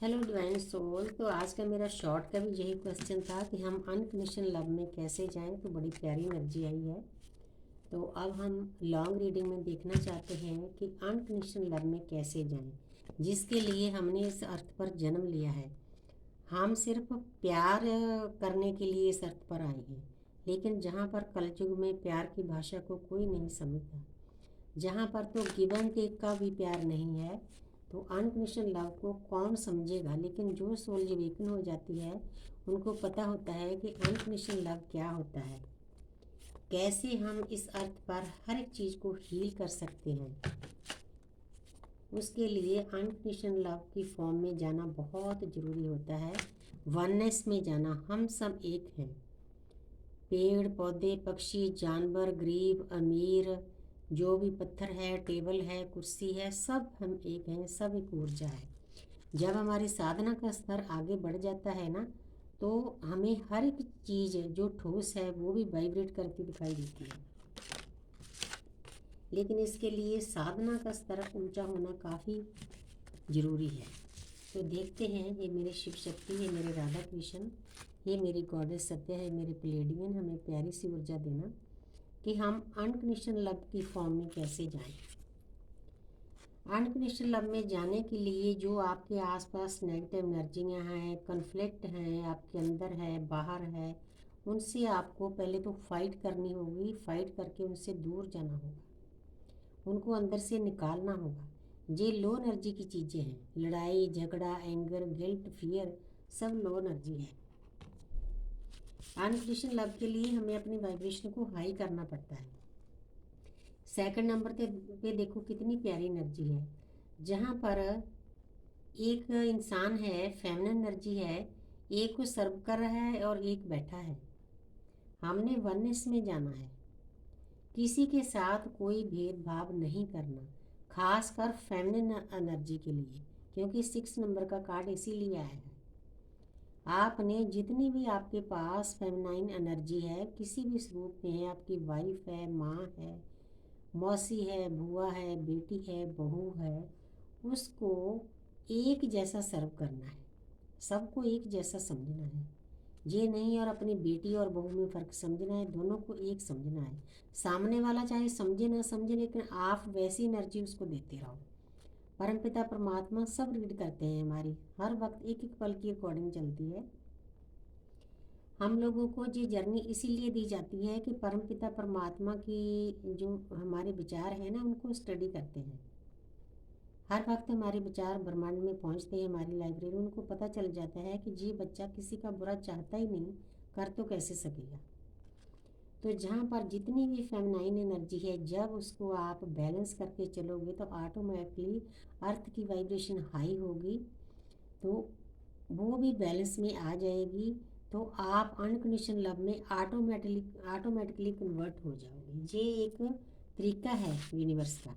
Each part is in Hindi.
Hello divine soul. तो आज का मेरा शॉर्ट का भी यही क्वेश्चन था कि हम अनकंडीशनल लव में कैसे जाएं। तो बड़ी प्यारी एनर्जी आई है। तो अब हम लॉन्ग रीडिंग में देखना चाहते हैं कि अनकंडीशनल लव में कैसे जाएं, जिसके लिए हमने इस अर्थ पर जन्म लिया है। हम सिर्फ प्यार करने के लिए इस अर्थ पर आए हैं, लेकिन जहाँ पर कलयुग में प्यार की भाषा को कोई नहीं समझता, जहाँ पर तो गिव एंड टेक का भी प्यार नहीं है, तो अनकंडीशनल लव को कौन समझेगा। लेकिन जो सोल जब वेकन हो जाती है, उनको पता होता है कि अनकंडीशनल लव क्या होता है, कैसे हम इस अर्थ पर हर एक चीज़ को हील कर सकते हैं। उसके लिए अनकंडीशनल लव की फॉर्म में जाना बहुत ज़रूरी होता है। वननेस में जाना। हम सब एक हैं। पेड़ पौधे, पक्षी, जानवर, गरीब अमीर, जो भी पत्थर है, टेबल है, कुर्सी है, सब हम एक हैं, सब एक ऊर्जा है। जब हमारी साधना का स्तर आगे बढ़ जाता है ना, तो हमें हर एक चीज़ जो ठोस है वो भी वाइब्रेट करती दिखाई देती है। लेकिन इसके लिए साधना का स्तर ऊंचा होना काफ़ी ज़रूरी है। तो देखते हैं, ये मेरी शिव शक्ति है, मेरे राधा कृष्ण, ये मेरी गॉडेस सत्य है, मेरे प्लेडियन, हमें प्यारी सी ऊर्जा देना कि हम अनकंडीशनल लव की फॉर्म में कैसे जाएं। अनकंडीशनल लव में जाने के लिए जो आपके आसपास नेगेटिव एनर्जियाँ हैं, कन्फ्लिक्ट हैं, आपके अंदर है, बाहर है, उनसे आपको पहले तो फाइट करनी होगी। फाइट करके उनसे दूर जाना होगा, उनको अंदर से निकालना होगा। ये लो एनर्जी की चीज़ें हैं। लड़ाई झगड़ा, एंगर, गिल्ट, फियर, सब लो एनर्जी है। अनकंडीशनल लव के लिए हमें अपनी वाइब्रेशन को हाई करना पड़ता है। सेकंड नंबर पे देखो कितनी प्यारी एनर्जी है, जहाँ पर एक इंसान है, फेमिनिन एनर्जी है, एक को सर्व कर रहा है और एक बैठा है। हमने वननेस में जाना है, किसी के साथ कोई भेदभाव नहीं करना, खासकर फेमिनिन एनर्जी के लिए, क्योंकि 6 नंबर का कार्ड इसीलिए आया है। आपने जितनी भी आपके पास फेमिनाइन एनर्जी है, किसी भी स्वरूप में है, आपकी वाइफ है, माँ है, मौसी है, बुआ है, बेटी है, बहू है, उसको एक जैसा सर्व करना है, सबको एक जैसा समझना है। ये नहीं और अपनी बेटी और बहू में फ़र्क समझना है, दोनों को एक समझना है। सामने वाला चाहे समझे ना समझे, लेकिन आप वैसी एनर्जी उसको देते रहो। परमपिता परमात्मा सब रीड करते हैं, हमारी हर वक्त एक एक पल की अकॉर्डिंग चलती है। हम लोगों को ये जर्नी इसीलिए दी जाती है कि परमपिता परमात्मा की जो हमारे विचार हैं ना, उनको स्टडी करते हैं। हर वक्त हमारे विचार ब्रह्मांड में पहुंचते हैं, हमारी लाइब्रेरी, उनको पता चल जाता है कि ये बच्चा किसी का बुरा चाहता ही नहीं, कर तो कैसे सकेगा। तो जहाँ पर जितनी भी फेमिनाइन एनर्जी है, जब उसको आप बैलेंस करके चलोगे तो ऑटोमेटिकली अर्थ की वाइब्रेशन हाई होगी, तो वो भी बैलेंस में आ जाएगी। तो आप अनकंडीशनल लव में ऑटोमेटिकली कन्वर्ट हो जाओगे। ये एक तरीका है यूनिवर्स का।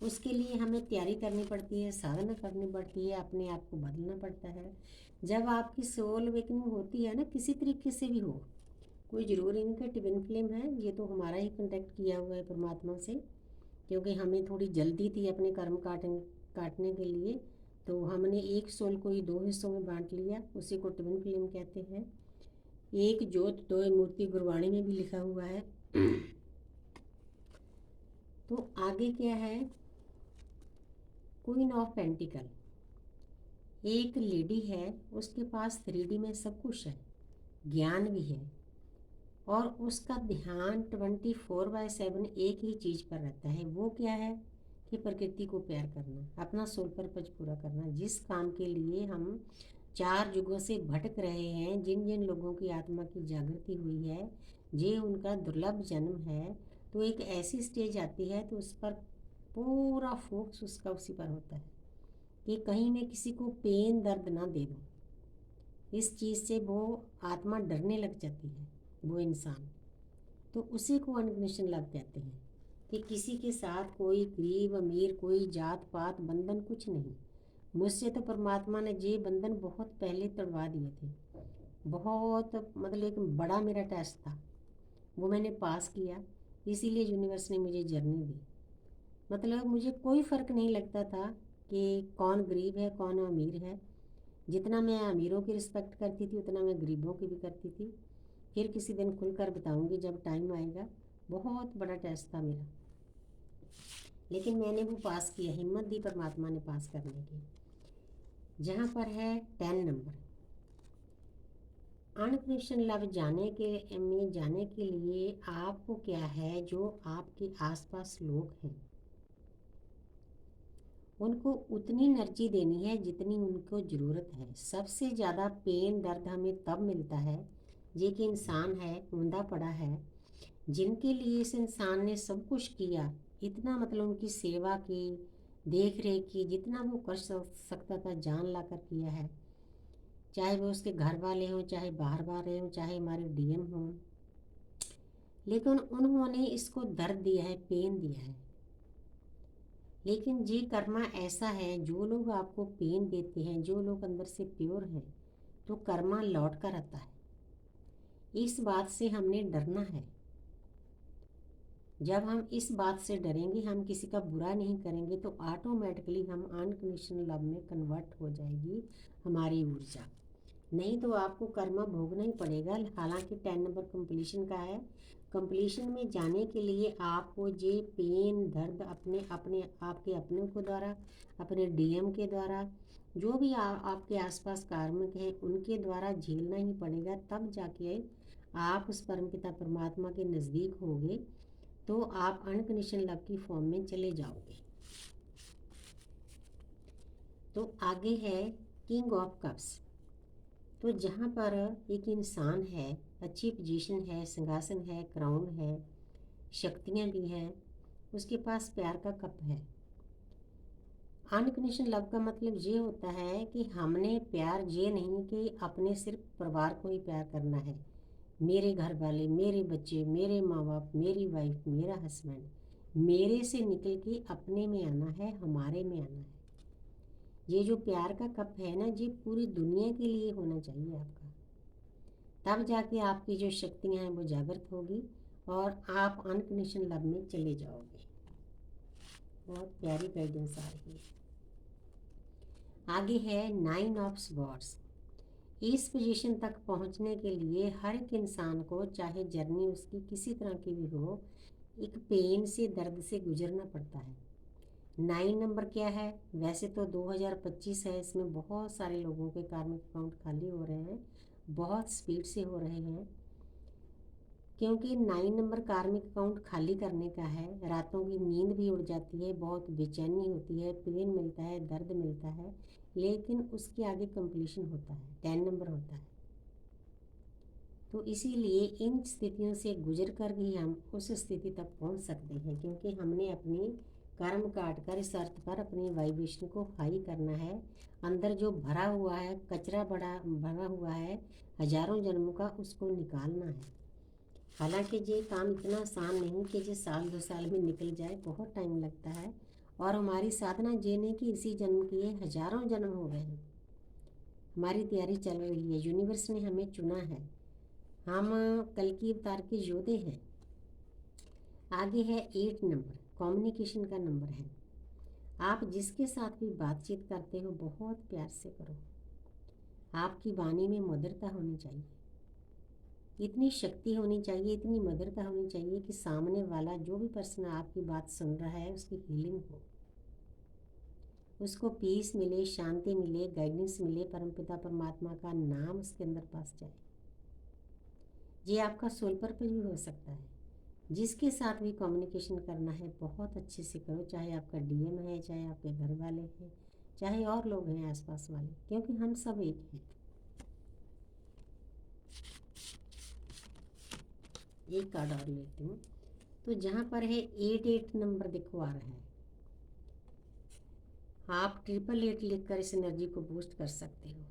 उसके लिए हमें तैयारी करनी पड़ती है, साधना करनी पड़ती है, अपने आप को बदलना पड़ता है। जब आपकी सोल अवेकनिंग होती है ना, किसी तरीके से भी हो, कोई ज़रूरी नहीं कि ट्विन फ्लेम है, ये तो हमारा ही कॉन्टेक्ट किया हुआ है परमात्मा से, क्योंकि हमें थोड़ी जल्दी थी अपने कर्म काटने के लिए। तो हमने एक सोल को ही दो हिस्सों में बांट लिया, उसी को ट्विन फ्लेम कहते हैं। एक ज्योत दो मूर्ति, गुरबाणी में भी लिखा हुआ है। तो आगे क्या है, क्वीन ऑफ पेंटिकल, एक लेडी है, उसके पास 3D में सब कुछ है, ज्ञान भी है, और उसका ध्यान 24/7 एक ही चीज़ पर रहता है। वो क्या है कि प्रकृति को प्यार करना, अपना सोल पर्पज पूरा करना। जिस काम के लिए हम 4 युगों से भटक रहे हैं, जिन जिन लोगों की आत्मा की जागृति हुई है, ये उनका दुर्लभ जन्म है, तो एक ऐसी स्टेज आती है तो उस पर पूरा फोकस उसका उसी पर होता है कि कहीं मैं किसी को पेन दर्द ना दे दूँ। इस चीज़ से वो आत्मा डरने लग जाती है, वो इंसान। तो उसी को अनकंडीशनल लव कहते हैं कि किसी के साथ कोई गरीब अमीर, कोई जात पात बंधन कुछ नहीं। मुझसे तो परमात्मा ने ये बंधन बहुत पहले तोड़वा दिए थे। बहुत मतलब एक बड़ा मेरा टेस्ट था, वो मैंने पास किया, इसीलिए यूनिवर्स ने मुझे जर्नी दी। मतलब मुझे कोई फ़र्क नहीं लगता था कि कौन गरीब है कौन अमीर है। जितना मैं अमीरों की रिस्पेक्ट करती थी उतना मैं गरीबों की भी करती थी। फिर किसी दिन खुलकर बताऊंगी जब टाइम आएगा। बहुत बड़ा टेस्ट था मेरा, लेकिन मैंने वो पास किया, हिम्मत दी परमात्मा ने पास करने की। जहाँ पर है 10 नंबर, अनकंडीशनल लव जाने के लिए आपको क्या है, जो आपके आसपास लोग हैं उनको उतनी एनर्जी देनी है जितनी उनको ज़रूरत है। सबसे ज़्यादा पेन दर्द हमें तब मिलता है ये कि इंसान है ऊंधा पड़ा है, जिनके लिए इस इंसान ने सब कुछ किया, इतना मतलब उनकी सेवा की, देख रेख की, जितना वो कर सकता था जान ला कर किया है। चाहे वो उसके घर वाले हों, चाहे बाहर वाले हों, चाहे हमारे डीएम हों, लेकिन उन्होंने इसको दर्द दिया है, पेन दिया है। लेकिन ये कर्मा ऐसा है, जो लोग आपको पेन देते हैं, जो लोग अंदर से प्योर हैं, तो कर्मा लौट कर आता है। इस बात से हमने डरना है। जब हम इस बात से डरेंगे, हम किसी का बुरा नहीं करेंगे, तो ऑटोमेटिकली हम अनकंडीशनल लव में कन्वर्ट हो जाएगी हमारी ऊर्जा। नहीं तो आपको कर्मा भोगना ही पड़ेगा। हालांकि 10 नंबर कंप्लीशन का है। कंप्लीशन में जाने के लिए आपको ये पेन दर्द अपने अपने आपके अपनों के द्वारा, अपने डीएम के द्वारा, जो भी आपके आसपास कार्मिक हैं उनके द्वारा झेलना ही पड़ेगा। तब जाके आप उस परमपिता परमात्मा के नज़दीक होंगे, तो आप अनकंडीशनल लव की फॉर्म में चले जाओगे। तो आगे है किंग ऑफ कप्स। तो जहाँ पर एक इंसान है, अच्छी पोजीशन है, सिंहासन है, क्राउन है, शक्तियाँ भी हैं, उसके पास प्यार का कप है। अनकंडीशनल लव का मतलब ये होता है कि हमने प्यार ये नहीं कि अपने सिर्फ परिवार को ही प्यार करना है, मेरे घर वाले, मेरे बच्चे, मेरे माँ बाप, मेरी वाइफ, मेरा हस्बैंड, मेरे से निकल के अपने में आना है, हमारे में आना है। ये जो प्यार का कप है ना, ये पूरी दुनिया के लिए होना चाहिए आपका। तब जाके आपकी जो शक्तियाँ हैं वो जागृत होगी और आप अनकंडीशनल लव में चले जाओगे। बहुत प्यारी गाइडेंस आ रही है। आगे है 9 ऑफ स्वॉर्ड्स। इस पोजीशन तक पहुंचने के लिए हर एक इंसान को, चाहे जर्नी उसकी किसी तरह की भी हो, एक पेन से, दर्द से गुजरना पड़ता है। 9 नंबर क्या है? वैसे तो 2025 है, इसमें बहुत सारे लोगों के कार्मिक अकाउंट खाली हो रहे हैं, बहुत स्पीड से हो रहे हैं, क्योंकि 9 नंबर कार्मिक अकाउंट खाली करने का है। रातों की नींद भी उड़ जाती है, बहुत बेचैनी होती है, पेन मिलता है, दर्द मिलता है, लेकिन उसके आगे कंप्लीशन होता है, 10 नंबर होता है। तो इसीलिए इन स्थितियों से गुजर कर ही हम उस स्थिति तक पहुंच सकते हैं, क्योंकि हमने अपनी कर्म काट कर इस अर्थ पर अपनी वाइब्रेशन को हाई करना है। अंदर जो भरा हुआ है कचरा, बड़ा भरा हुआ है हजारों जन्मों का, उसको निकालना है। हालांकि ये काम इतना आसान नहीं कि ये 1-2 साल में निकल जाए, बहुत टाइम लगता है। और हमारी साधना जीने की इसी जन्म की है, हजारों जन्म हो गए हैं, हमारी तैयारी चल रही है, यूनिवर्स ने हमें चुना है, हम कल की अवतार के योद्धे हैं। आगे है 8 नंबर, कम्युनिकेशन का नंबर है। आप जिसके साथ भी बातचीत करते हो बहुत प्यार से करो। आपकी वाणी में मधुरता होनी चाहिए, इतनी शक्ति होनी चाहिए, इतनी मधुरता होनी चाहिए कि सामने वाला जो भी पर्सन आपकी बात सुन रहा है उसकी हीलिंग हो, उसको पीस मिले, शांति मिले, गाइडेंस मिले, परमपिता परमात्मा का नाम उसके अंदर पास जाए। ये आपका सोल पर्पज भी हो सकता है। जिसके साथ भी कम्युनिकेशन करना है बहुत अच्छे से करो, चाहे आपका डीएम है, चाहे आपके घर वाले हैं, चाहे और लोग हैं आसपास वाले, क्योंकि हम सब एक हैं। एक कार्ड और लेती हूँ। तो जहाँ पर है 8 नंबर देखो आ रहा है, आप 888 लिखकर इस एनर्जी को बूस्ट कर सकते हो,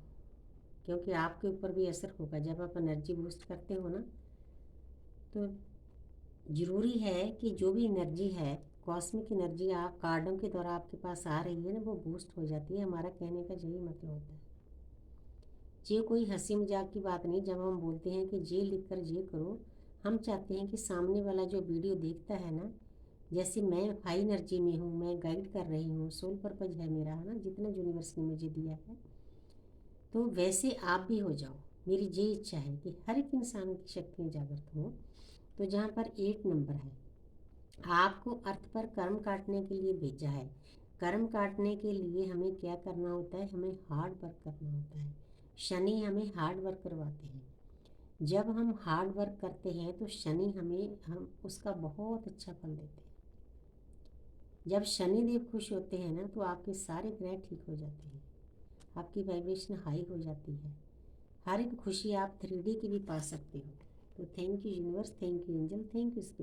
क्योंकि आपके ऊपर भी असर होगा। जब आप एनर्जी बूस्ट करते हो ना, तो ज़रूरी है कि जो भी एनर्जी है, कॉस्मिक एनर्जी आप कार्डों के द्वारा आपके पास आ रही है ना, वो बूस्ट हो जाती है। हमारा कहने का यही मतलब होता है। ये कोई हंसी मजाक की बात नहीं। जब हम बोलते हैं कि ये लिख कर ये करो, हम चाहते हैं कि सामने वाला जो वीडियो देखता है ना, जैसे मैं हाई एनर्जी में हूँ, मैं गाइड कर रही हूँ, सोल पर्पज है मेरा, है ना, जितना यूनिवर्स ने मुझे दिया है, तो वैसे आप भी हो जाओ। मेरी ये इच्छा है कि हर एक इंसान की शक्तियाँ जागृत हों। तो जहाँ पर 8 नंबर है, आपको अर्थ पर कर्म काटने के लिए भेजा है। कर्म काटने के लिए हमें क्या करना होता है? हमें हार्ड वर्क करना होता है। शनि हमें हार्ड वर्क करवाते हैं। जब हम हार्ड वर्क करते हैं तो शनि हम उसका बहुत अच्छा फल देते हैं। जब शनि देव खुश होते हैं ना, तो आपके सारे ग्रह ठीक हो जाते हैं, आपकी वाइब्रेशन हाई हो जाती है। हर एक खुशी आप 3D की भी पा सकते हो। तो thank you universe, thank you angel, thank you spirit.